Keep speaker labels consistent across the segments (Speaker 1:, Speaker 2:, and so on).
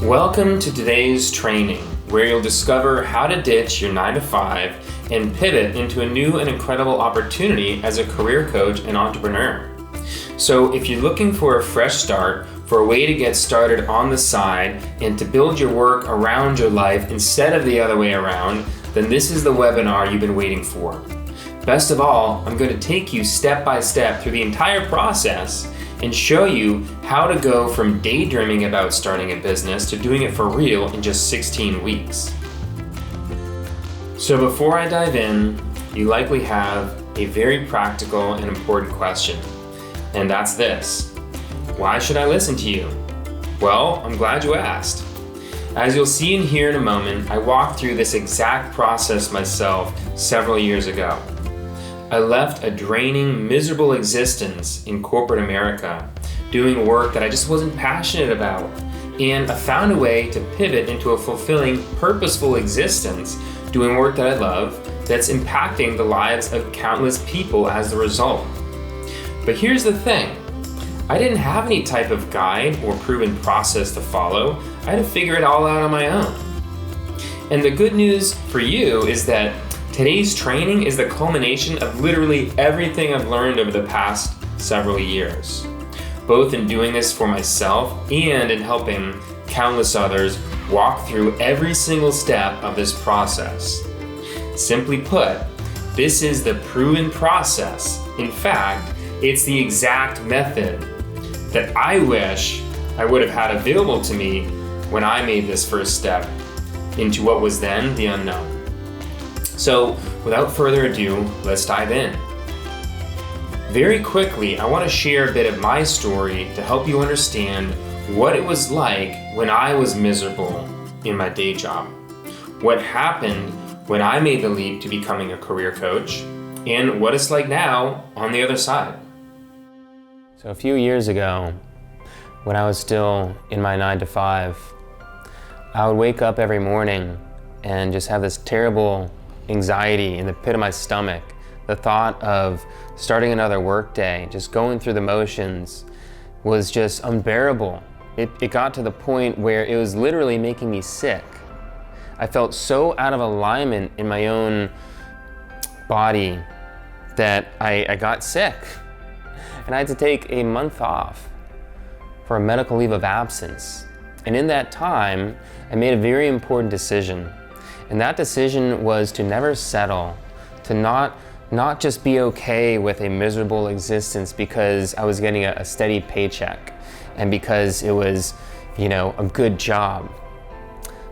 Speaker 1: Welcome to today's training, where you'll discover how to ditch your 9-to-5 and pivot into a new and incredible opportunity as a career coach and entrepreneur. So if you're looking for a fresh start, for a way to get started on the side and to build your work around your life instead of the other way around, then this is the webinar you've been waiting for. Best of all, I'm going to take you step by step through the entire process and show you how to go from daydreaming about starting a business to doing it for real in just 16 weeks. So before I dive in, you likely have a very practical and important question, and that's this: why should I listen to you? Well, I'm glad you asked. As you'll see and hear in a moment, I walked through this exact process myself several years ago. I left a draining, miserable existence in corporate America, doing work that I just wasn't passionate about, and I found a way to pivot into a fulfilling, purposeful existence, doing work that I love, that's impacting the lives of countless people as the result. But here's the thing. I didn't have any type of guide or proven process to follow. I had to figure it all out on my own. And the good news for you is that today's training is the culmination of literally everything I've learned over the past several years, both in doing this for myself and in helping countless others walk through every single step of this process. Simply put, this is the proven process. In fact, it's the exact method that I wish I would have had available to me when I made this first step into what was then the unknown. So, without further ado, let's dive in. Very quickly, I want to share a bit of my story to help you understand what it was like when I was miserable in my day job, what happened when I made the leap to becoming a career coach, and what it's like now on the other side. So a few years ago, when I was still in my 9-to-5, I would wake up every morning and just have this terrible anxiety in the pit of my stomach. The thought of starting another work day, just going through the motions, was just unbearable. It got to the point where it was literally making me sick. I felt so out of alignment in my own body that I got sick. And I had to take a month off for a medical leave of absence. And in that time, I made a very important decision. And that decision was to never settle, to not just be okay with a miserable existence because I was getting a steady paycheck and because it was, a good job.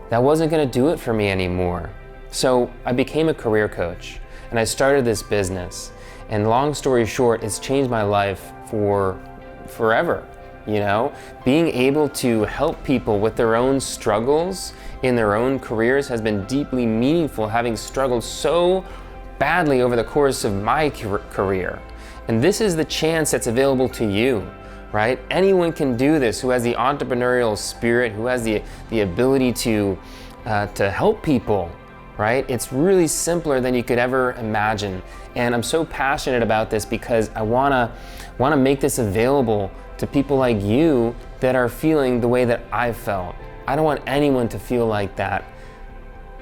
Speaker 1: That wasn't gonna do it for me anymore. So I became a career coach and I started this business. And long story short, it's changed my life for forever. Being able to help people with their own struggles in their own careers has been deeply meaningful, having struggled so badly over the course of my career. And this is the chance that's available to you, right? Anyone can do this who has the entrepreneurial spirit, who has the ability to help people, right? It's really simpler than you could ever imagine. And I'm so passionate about this because I wanna make this available to people like you that are feeling the way that I've felt. I don't want anyone to feel like that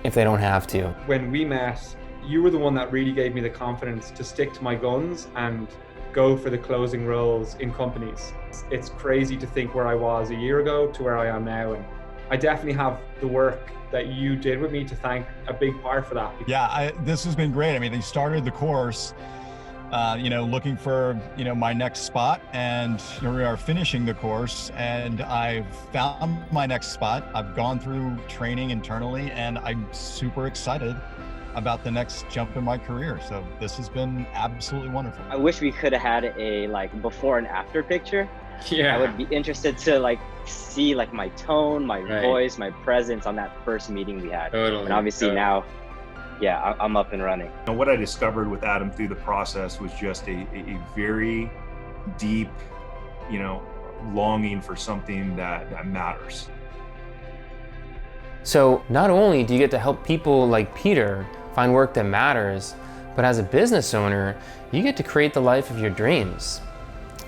Speaker 1: if they don't have to.
Speaker 2: When we met, you were the one that really gave me the confidence to stick to my guns and go for the closing roles in companies. It's crazy to think where I was a year ago to where I am now. And I definitely have the work that you did with me to thank a big part for that.
Speaker 3: Yeah, this has been great. I mean, they started the course, looking for, my next spot, and here we are finishing the course, and I've found my next spot. I've gone through training internally, and I'm super excited about the next jump in my career. So this has been absolutely wonderful.
Speaker 4: I wish we could have had a before and after picture.
Speaker 2: Yeah.
Speaker 4: I would be interested to see my tone, my voice, my presence on that first meeting we had.
Speaker 1: Totally.
Speaker 4: And obviously now, I'm up and running.
Speaker 5: What I discovered with Adam through the process was just a very deep, longing for something that matters.
Speaker 1: So not only do you get to help people like Peter find work that matters, but as a business owner, you get to create the life of your dreams.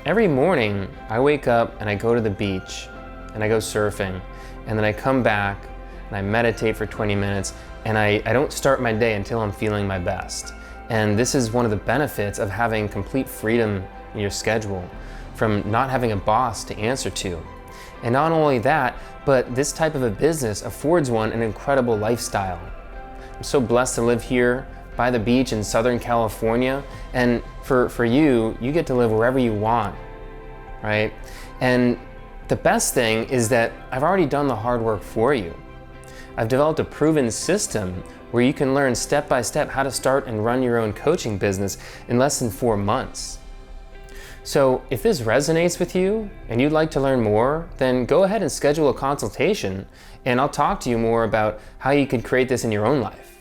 Speaker 1: Every morning, I wake up and I go to the beach and I go surfing, and then I come back and I meditate for 20 minutes, and I don't start my day until I'm feeling my best. And this is one of the benefits of having complete freedom in your schedule, from not having a boss to answer to. And not only that, but this type of a business affords one an incredible lifestyle. I'm so blessed to live here by the beach in Southern California, and for you get to live wherever you want, right? And the best thing is that I've already done the hard work for you. I've developed a proven system where you can learn step by step how to start and run your own coaching business in less than 4 months. So if this resonates with you and you'd like to learn more, then go ahead and schedule a consultation, and I'll talk to you more about how you can create this in your own life.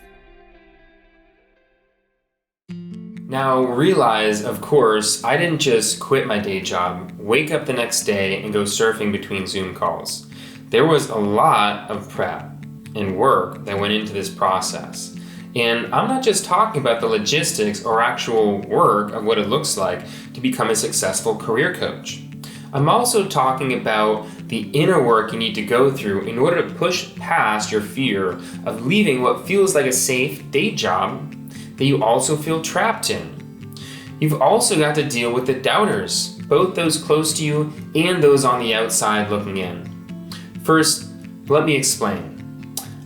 Speaker 1: Now realize, of course, I didn't just quit my day job, wake up the next day, and go surfing between Zoom calls. There was a lot of prep and work that went into this process. And I'm not just talking about the logistics or actual work of what it looks like to become a successful career coach. I'm also talking about the inner work you need to go through in order to push past your fear of leaving what feels like a safe day job that you also feel trapped in. You've also got to deal with the doubters, both those close to you and those on the outside looking in. First, let me explain.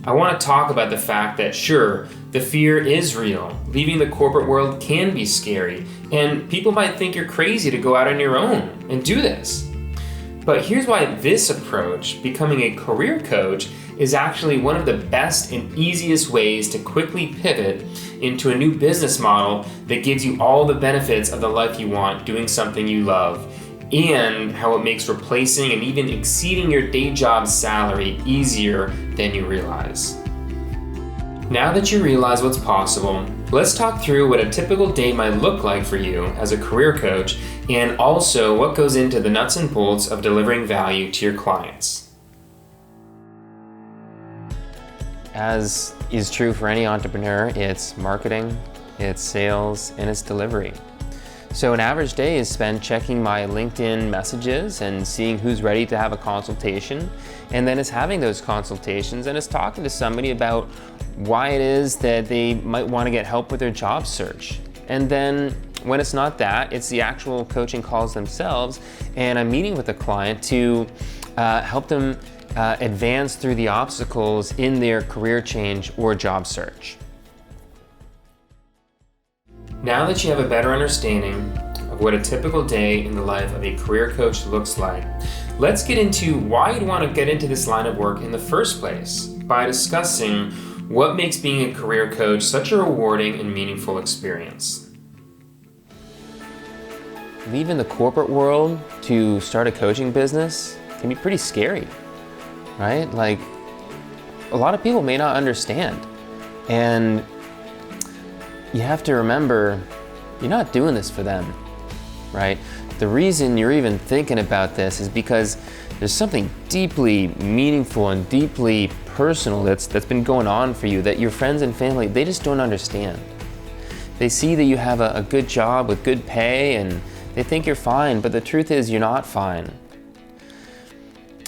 Speaker 1: I want to talk about the fact that sure, the fear is real. Leaving the corporate world can be scary, and people might think you're crazy to go out on your own and do this. But here's why this approach, becoming a career coach, is actually one of the best and easiest ways to quickly pivot into a new business model that gives you all the benefits of the life you want, doing something you love, and how it makes replacing and even exceeding your day job salary easier than you realize. Now that you realize what's possible, let's talk through what a typical day might look like for you as a career coach, and also what goes into the nuts and bolts of delivering value to your clients. As is true for any entrepreneur, it's marketing, it's sales, and it's delivery. So an average day is spent checking my LinkedIn messages and seeing who's ready to have a consultation, and then it's having those consultations and it's talking to somebody about why it is that they might want to get help with their job search. And then when it's not that, it's the actual coaching calls themselves, and I'm meeting with the client to help them advance through the obstacles in their career change or job search. Now that you have a better understanding of what a typical day in the life of a career coach looks like, let's get into why you'd want to get into this line of work in the first place by discussing what makes being a career coach such a rewarding and meaningful experience. Leaving the corporate world to start a coaching business can be pretty scary, right? Like, a lot of people may not understand, and you have to remember, you're not doing this for them, right? The reason you're even thinking about this is because there's something deeply meaningful and deeply personal that's been going on for you that your friends and family, they just don't understand. They see that you have a good job with good pay and they think you're fine, but the truth is you're not fine.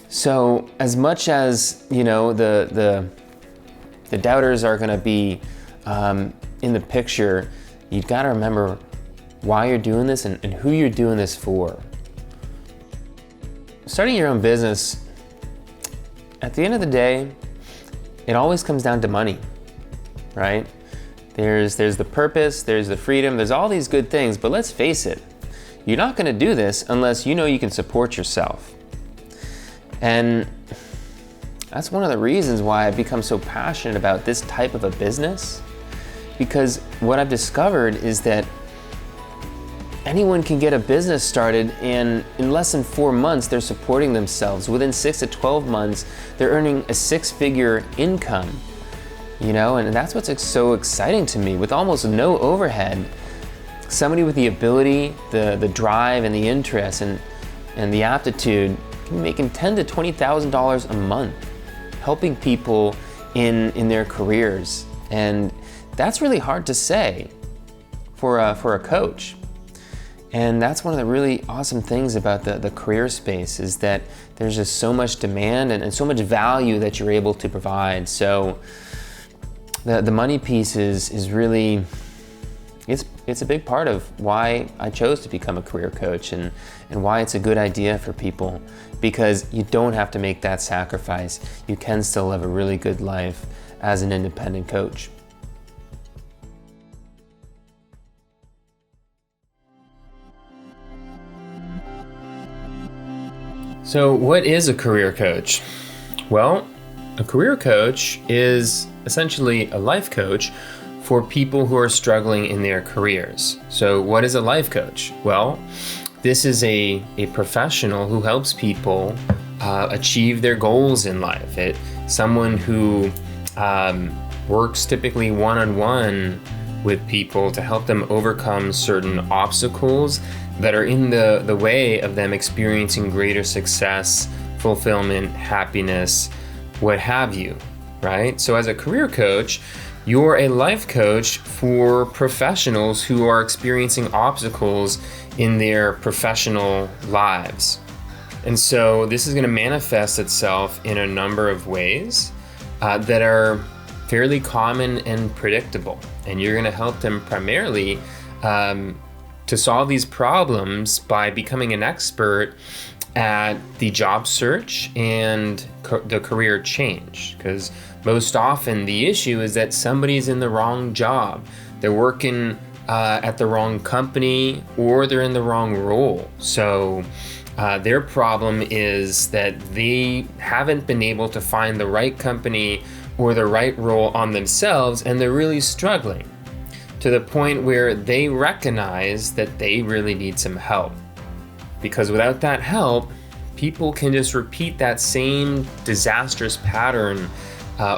Speaker 1: So as much as, you know, the doubters are gonna be in the picture, you've got to remember why you're doing this and who you're doing this for. Starting your own business, at the end of the day, it always comes down to money, right? There's the purpose, there's the freedom, there's all these good things, but let's face it, you're not going to do this unless you know you can support yourself. And that's one of the reasons why I've become so passionate about this type of a business. Because what I've discovered is that anyone can get a business started, and in less than 4 months, they're supporting themselves. Within 6 to 12 months, they're earning a 6-figure income, you know, and that's what's so exciting to me. With almost no overhead, somebody with the ability, the drive, and the interest, and the aptitude can be making $10,000 to $20,000 a month, helping people in their careers. And that's really hard to say for a coach. And that's one of the really awesome things about the career space, is that there's just so much demand and so much value that you're able to provide. So the money piece is really, it's a big part of why I chose to become a career coach, and why it's a good idea for people, because you don't have to make that sacrifice. You can still live a really good life as an independent coach. So what is a career coach? Well, a career coach is essentially a life coach for people who are struggling in their careers. So what is a life coach? Well, this is a professional who helps people achieve their goals in life. It's someone who works typically one-on-one with people to help them overcome certain obstacles that are in the way of them experiencing greater success, fulfillment, happiness, what have you, right? So as a career coach, you're a life coach for professionals who are experiencing obstacles in their professional lives. And so this is going to manifest itself in a number of ways that are fairly common and predictable. And you're going to help them primarily to solve these problems by becoming an expert at the job search and the career change. Because most often the issue is that somebody's in the wrong job. They're working at the wrong company, or they're in the wrong role. So their problem is that they haven't been able to find the right company or the right role on themselves, and they're really struggling to the point where they recognize that they really need some help. Because without that help, people can just repeat that same disastrous pattern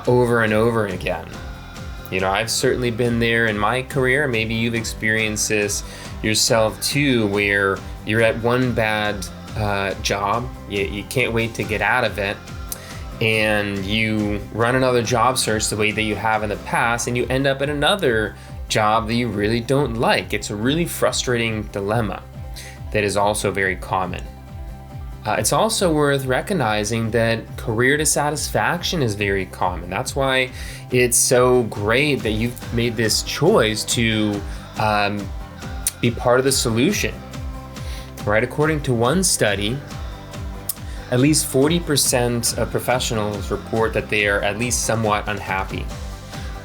Speaker 1: over and over again. You know, I've certainly been there in my career. Maybe you've experienced this yourself too, where you're at one bad job, you can't wait to get out of it, and you run another job search the way that you have in the past, and you end up at another job that you really don't like. It's a really frustrating dilemma that is also very common. It's also worth recognizing that career dissatisfaction is very common. That's why it's so great that you've made this choice to be part of the solution, right? According to one study, at least 40% of professionals report that they are at least somewhat unhappy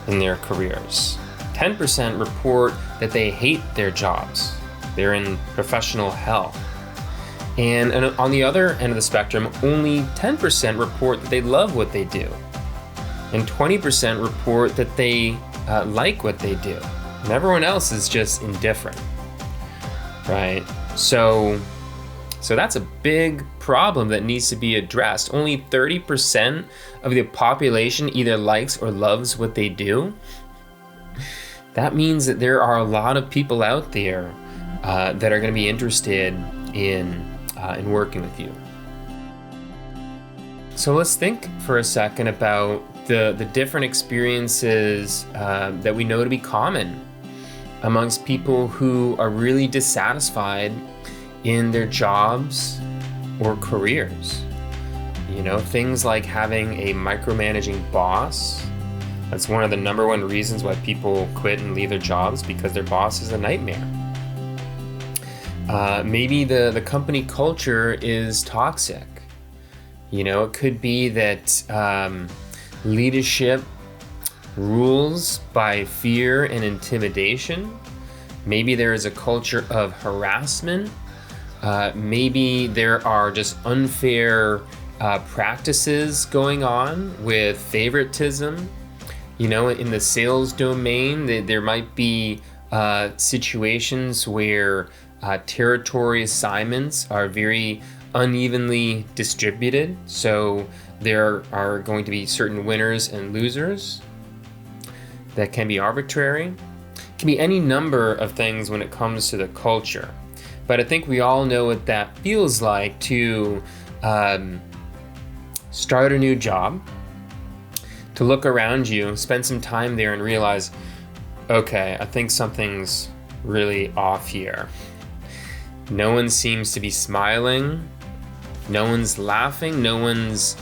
Speaker 1: in their careers. 10% report that they hate their jobs. They're in professional hell. And on the other end of the spectrum, only 10% report that they love what they do. And 20% report that they like what they do. And everyone else is just indifferent, right? So that's a big problem that needs to be addressed. Only 30% of the population either likes or loves what they do. That means that there are a lot of people out there that are going to be interested in working with you. So let's think for a second about the different experiences that we know to be common amongst people who are really dissatisfied in their jobs or careers. You know, things like having a micromanaging boss. That's one of the number one reasons why people quit and leave their jobs, because their boss is a nightmare. Maybe the company culture is toxic. You know, it could be that leadership rules by fear and intimidation. Maybe there is a culture of harassment. Maybe there are just unfair practices going on with favoritism. You know, in the sales domain, there might be situations where territory assignments are very unevenly distributed. So there are going to be certain winners and losers that can be arbitrary. It can be any number of things when it comes to the culture. But I think we all know what that feels like to start a new job, to look around you, spend some time there and realize, okay, I think something's really off here. No one seems to be smiling. No one's laughing. No one's,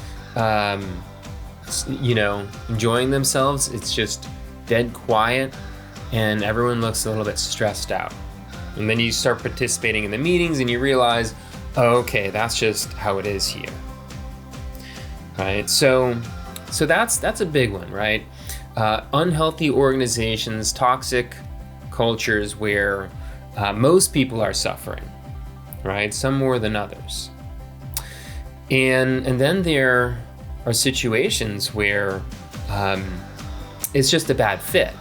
Speaker 1: enjoying themselves. It's just dead quiet, and everyone looks a little bit stressed out. And then you start participating in the meetings and you realize, oh, okay, that's just how it is here. Right? So that's a big one, right? Unhealthy organizations, toxic cultures where most people are suffering, right? Some more than others. And then there are situations where it's just a bad fit,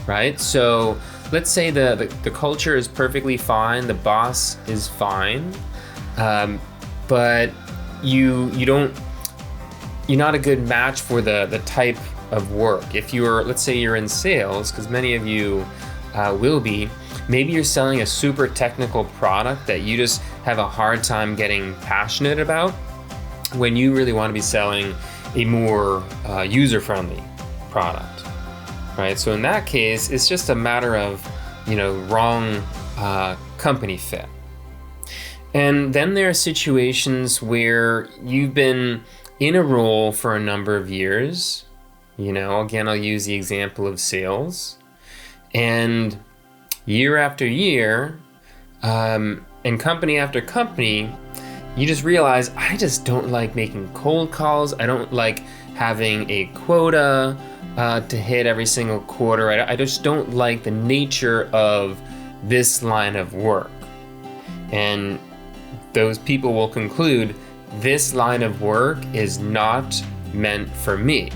Speaker 1: right? So let's say the culture is perfectly fine, the boss is fine, but you're not a good match for the type of work. If let's say you're in sales, because many of you will be, maybe you're selling a super technical product that you just have a hard time getting passionate about, when you really want to be selling a more user-friendly product, right? So in that case, it's just a matter of, wrong company fit. And then there are situations where you've been in a role for a number of years. Again, I'll use the example of sales. And year after year, and company after company, you just realize, I just don't like making cold calls. I don't like having a quota to hit every single quarter. I just don't like the nature of this line of work. And those people will conclude, this line of work is not meant for me.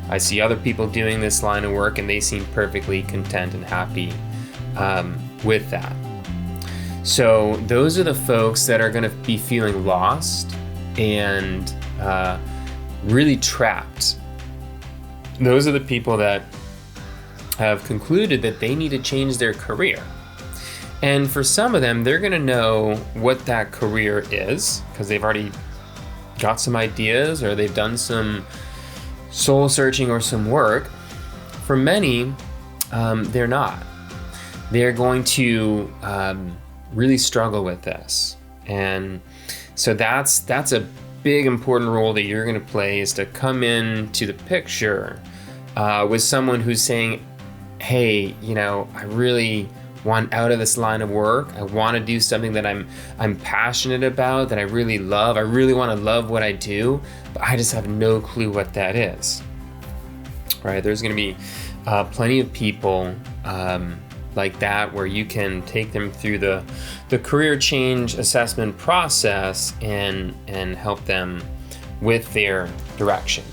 Speaker 1: I see other people doing this line of work and they seem perfectly content and happy with that. So those are the folks that are going to be feeling lost and really trapped. Those are the people that have concluded that they need to change their career. And for some of them, they're going to know what that career is because they've already got some ideas or they've done some soul searching or some work. For many, they're not. They're going to really struggle with this. And so that's a big important role that you're going to play, is to come into the picture with someone who's saying, hey, I really want out of this line of work. I want to do something that I'm passionate about, that I really love. I really want to love what I do, but I just have no clue what that is. Right? There's going to be plenty of people like that, where you can take them through the career change assessment process and help them with their direction.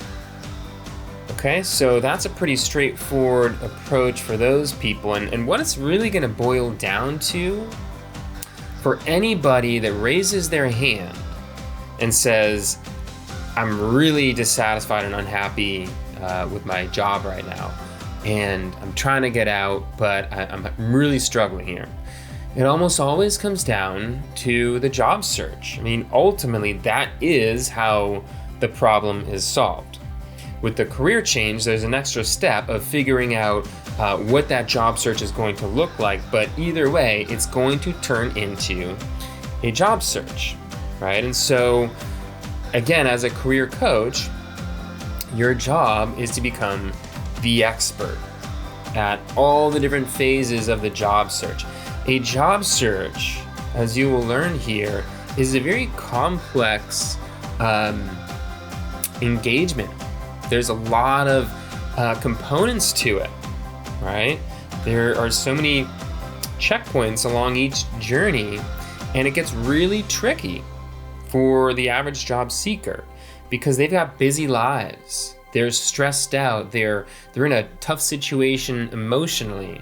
Speaker 1: Okay, so that's a pretty straightforward approach for those people. And what it's really going to boil down to, for anybody that raises their hand and says, I'm really dissatisfied and unhappy with my job right now, and I'm trying to get out, but I'm really struggling here. It almost always comes down to the job search. I mean, ultimately, that is how the problem is solved. With the career change, there's an extra step of figuring out what that job search is going to look like, but either way, it's going to turn into a job search, right? And so, again, as a career coach, your job is to become the expert at all the different phases of the job search. A job search, as you will learn here, is a very complex engagement. There's a lot of components to it, right? There are so many checkpoints along each journey, and it gets really tricky for the average job seeker because they've got busy lives. They're stressed out. They're in a tough situation emotionally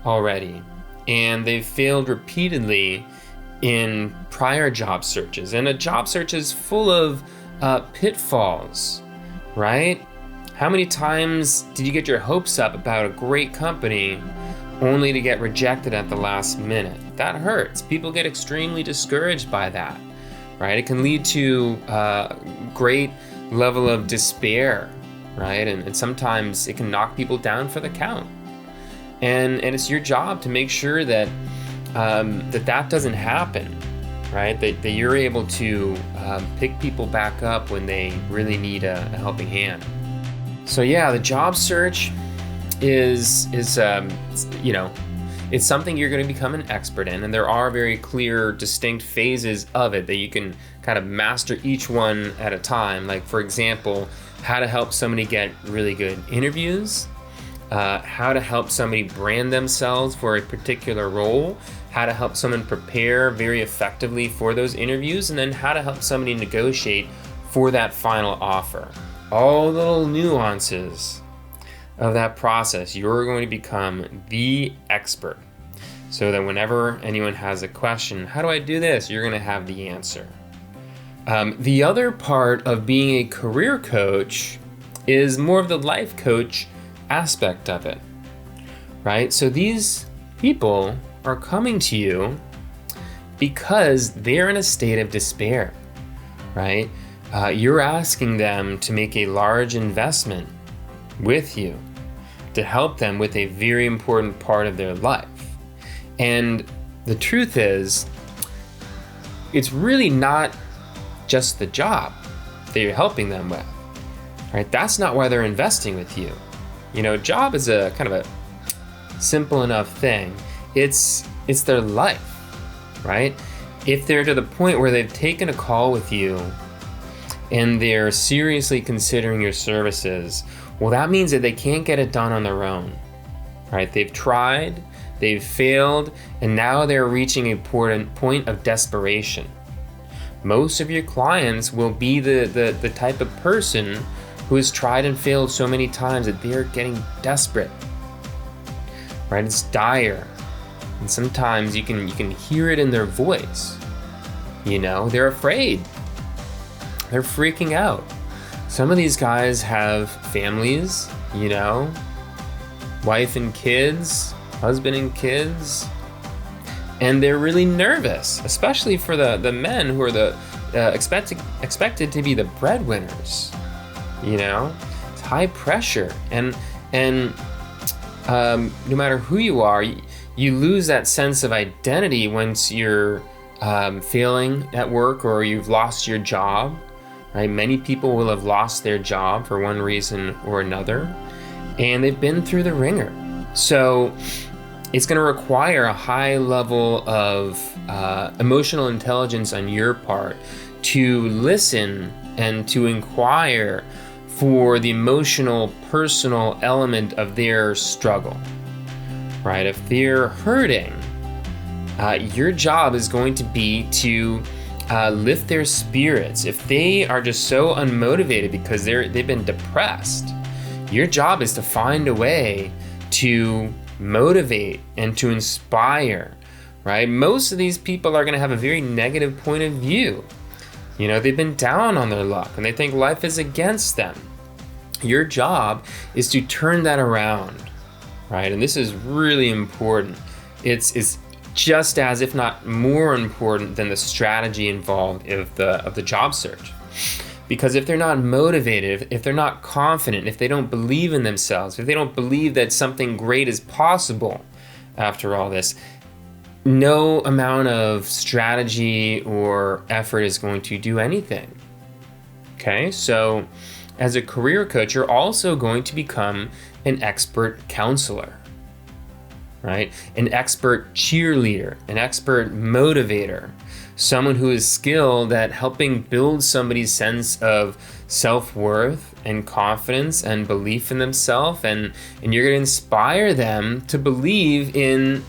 Speaker 1: already, and they've failed repeatedly in prior job searches. And a job search is full of pitfalls, right? How many times did you get your hopes up about a great company only to get rejected at the last minute? That hurts. People get extremely discouraged by that, right? It can lead to a great level of despair, right? And sometimes it can knock people down for the count. And it's your job to make sure that that doesn't happen, right? That you're able to pick people back up when they really need a helping hand. So yeah, the job search is it's something you're going to become an expert in, and there are very clear, distinct phases of it that you can kind of master each one at a time. Like, for example, how to help somebody get really good interviews, how to help somebody brand themselves for a particular role, how to help someone prepare very effectively for those interviews, and then how to help somebody negotiate for that final offer. All the little nuances of that process, you're going to become the expert, so that whenever anyone has a question, how do I do this? You're going to have the answer. The other part of being a career coach is more of the life coach aspect of it, right? So these people are coming to you because they're in a state of despair, right? You're asking them to make a large investment with you to help them with a very important part of their life. And the truth is, it's really not just the job that you're helping them with, right? That's not why they're investing with you. Job is a kind of a simple enough thing. It's their life, right? If they're to the point where they've taken a call with you and they're seriously considering your services, well, that means that they can't get it done on their own, right? They've tried, they've failed, and now they're reaching a point of desperation. Most of your clients will be the type of person who has tried and failed so many times that they're getting desperate, right? It's dire. And sometimes you can hear it in their voice. They're afraid. They're freaking out. Some of these guys have families, wife and kids, husband and kids, and they're really nervous, especially for the men who are expected to be the breadwinners. It's high pressure, and no matter who you are, you lose that sense of identity once you're failing at work or you've lost your job. Right? Many people will have lost their job for one reason or another, and they've been through the ringer. So it's going to require a high level of emotional intelligence on your part to listen and to inquire for the emotional, personal element of their struggle. Right? If they're hurting, your job is going to be to lift their spirits. If they are just so unmotivated because they've been depressed, your job is to find a way to motivate and to inspire, right? Most of these people are going to have a very negative point of view. They've been down on their luck and they think life is against them. Your job is to turn that around, right? And this is really important. It's just as, if not more important than the strategy involved of the job search. Because if they're not motivated, if they're not confident, if they don't believe in themselves, if they don't believe that something great is possible after all this, no amount of strategy or effort is going to do anything. Okay, so as a career coach, you're also going to become an expert counselor. Right? An expert cheerleader, an expert motivator, someone who is skilled at helping build somebody's sense of self-worth and confidence and belief in themselves, and you're going to inspire them to believe in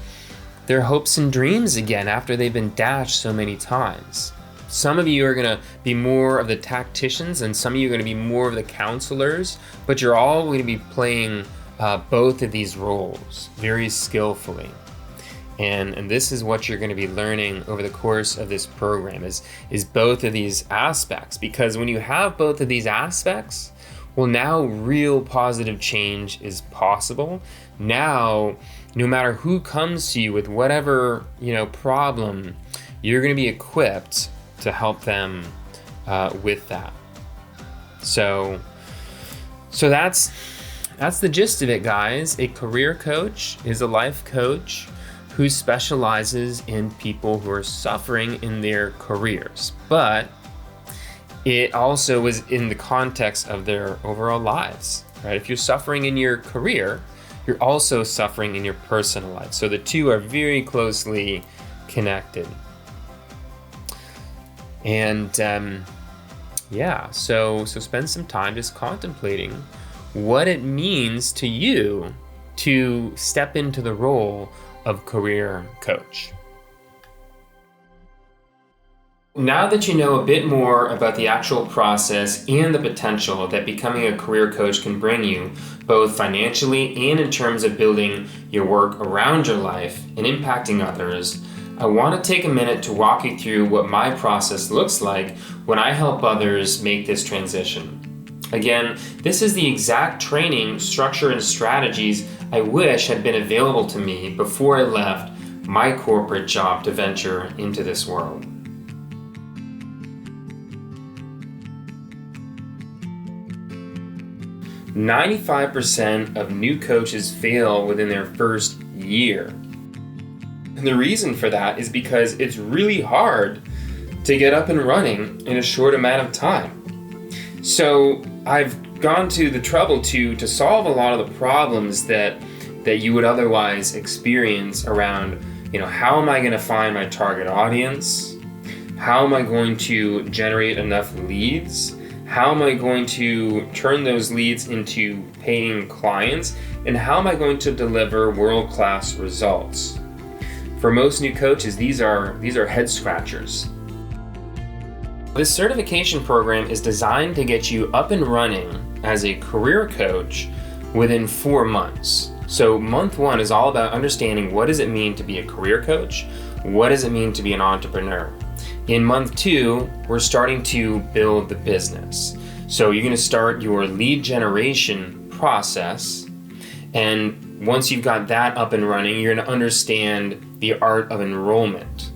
Speaker 1: their hopes and dreams again after they've been dashed so many times. Some of you are going to be more of the tacticians, and some of you are going to be more of the counselors, but you're all going to be playing both of these roles very skillfully. And this is what you're going to be learning over the course of this program is both of these aspects. Because when you have both of these aspects, well, now real positive change is possible. Now, no matter who comes to you with whatever problem, you're going to be equipped to help them with that. So that's the gist of it, guys. A career coach is a life coach who specializes in people who are suffering in their careers, but it also is in the context of their overall lives, right? If you're suffering in your career, you're also suffering in your personal life. So the two are very closely connected. And so spend some time just contemplating what it means to you to step into the role of career coach. Now that you know a bit more about the actual process and the potential that becoming a career coach can bring you, both financially and in terms of building your work around your life and impacting others, I want to take a minute to walk you through what my process looks like when I help others make this transition. Again, this is the exact training, structure, and strategies I wish had been available to me before I left my corporate job to venture into this world. "95% of new coaches fail within their first year. And the reason for that is because it's really hard to get up and running in a short amount of time. So I've gone to the trouble to solve a lot of the problems that you would otherwise experience around, how am I going to find my target audience? How am I going to generate enough leads? How am I going to turn those leads into paying clients? And how am I going to deliver world-class results? For most new coaches, these are head scratchers. This certification program is designed to get you up and running as a career coach within 4 months. So month 1 is all about understanding what does it mean to be a career coach? What does it mean to be an entrepreneur? In month 2, we're starting to build the business. So you're going to start your lead generation process, and once you've got that up and running, you're going to understand the art of enrollment.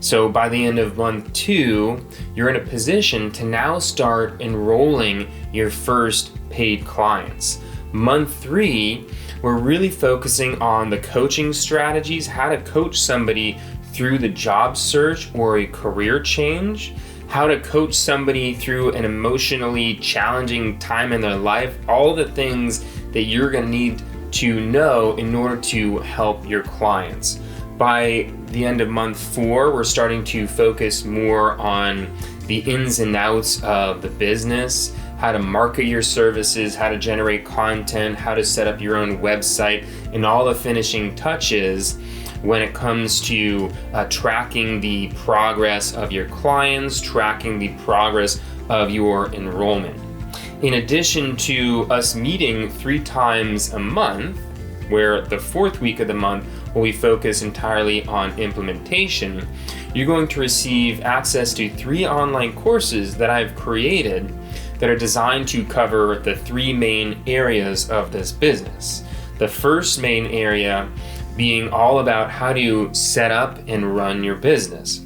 Speaker 1: So by the end of month 2, you're in a position to now start enrolling your first paid clients. Month 3, we're really focusing on the coaching strategies, how to coach somebody through the job search or a career change, how to coach somebody through an emotionally challenging time in their life, all the things that you're going to need to know in order to help your clients. By the end of month 4, we're starting to focus more on the ins and outs of the business, how to market your services, how to generate content, how to set up your own website, and all the finishing touches when it comes to tracking the progress of your clients, tracking the progress of your enrollment. In addition to us meeting 3 times a month, where the 4th week of the month will we focus entirely on implementation, you're going to receive access to 3 online courses that I've created that are designed to cover the 3 main areas of this business. The first main area being all about how to set up and run your business.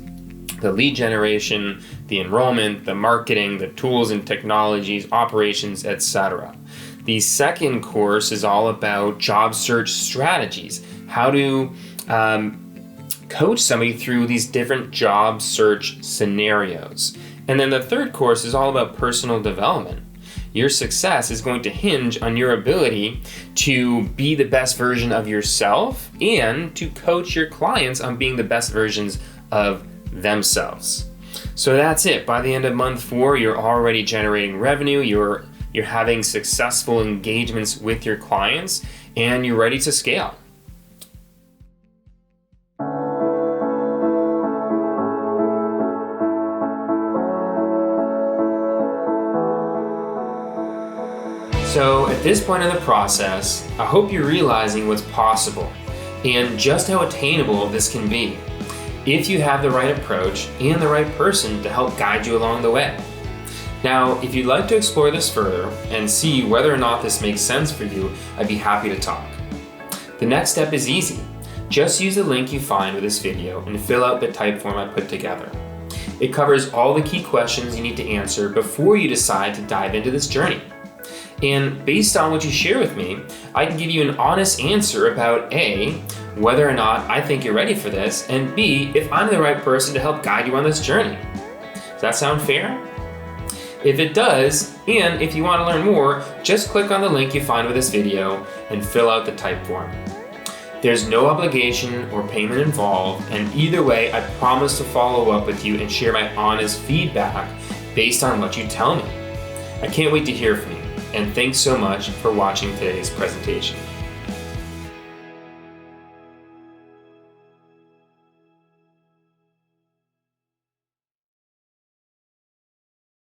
Speaker 1: The lead generation, the enrollment, the marketing, the tools and technologies, operations, etc. The second course is all about job search strategies, how to coach somebody through these different job search scenarios. And then the third course is all about personal development. Your success is going to hinge on your ability to be the best version of yourself and to coach your clients on being the best versions of themselves. So that's it. By the end of month 4, you're already generating revenue, you're having successful engagements with your clients, and you're ready to scale. So at this point in the process, I hope you're realizing what's possible and just how attainable this can be if you have the right approach and the right person to help guide you along the way. Now, if you'd like to explore this further and see whether or not this makes sense for you, I'd be happy to talk. The next step is easy. Just use the link you find with this video and fill out the type form I put together. It covers all the key questions you need to answer before you decide to dive into this journey. And based on what you share with me, I can give you an honest answer about A, whether or not I think you're ready for this, and B, if I'm the right person to help guide you on this journey. Does that sound fair? If it does, and if you want to learn more, just click on the link you find with this video and fill out the type form. There's no obligation or payment involved, and either way, I promise to follow up with you and share my honest feedback based on what you tell me. I can't wait to hear from you, and thanks so much for watching today's presentation.